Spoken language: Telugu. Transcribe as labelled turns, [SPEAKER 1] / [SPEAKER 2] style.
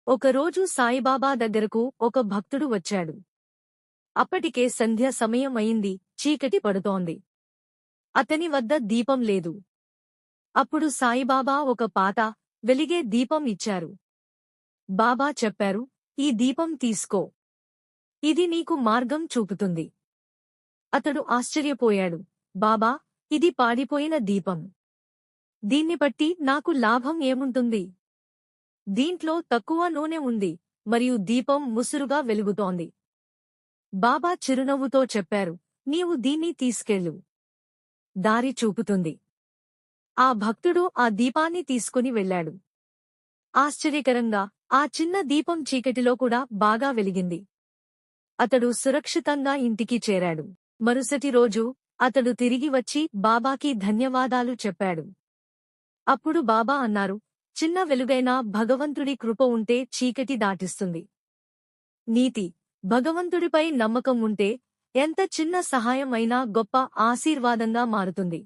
[SPEAKER 1] ఒకరోజు సాయిబాబా దగ్గరకు ఒక భక్తుడు వచ్చాడు. అప్పటికే సంధ్య సమయం అయింది, చీకటి పడుతోంది. అతని వద్ద దీపం లేదు. అప్పుడు సాయిబాబా ఒక పాత, వెలిగే దీపం ఇచ్చారు. బాబా చెప్పారు, ఈ దీపం తీసుకో. ఇది నీకు మార్గం చూపుతుంది. అతడు ఆశ్చర్యపోయాడు. బాబా, ఇది పాడిపోయిన దీపం. దీన్ని బట్టి నాకు లాభం ఏముంటుంది? దీంట్లో తక్కువ నూనె ఉంది, మరియు దీపం ముసురుగా వెలుగుతోంది. బాబా చిరునవ్వుతో చెప్పారు, నీవు దీన్ని తీసుకెళ్ళు. దారి చూపుతుంది. ఆ భక్తుడు ఆ దీపాన్ని తీసుకుని వెళ్ళాడు. ఆశ్చర్యకరంగా ఆ చిన్న దీపం చీకటిలో కూడా బాగా వెలిగింది. అతడు సురక్షితంగా ఇంటికి చేరాడు. మరుసటి రోజు అతడు తిరిగి వచ్చి బాబాకి ధన్యవాదాలు చెప్పాడు. అప్పుడు బాబా అన్నారు, చిన్న వెలుగైనా భగవంతుడి కృప ఉంటే చీకటి దాటిస్తుంది. నీతి: భగవంతుడిపై నమ్మకం ఉంటే ఎంత చిన్న సహాయం అయినా గొప్ప ఆశీర్వాదంగా మారుతుంది.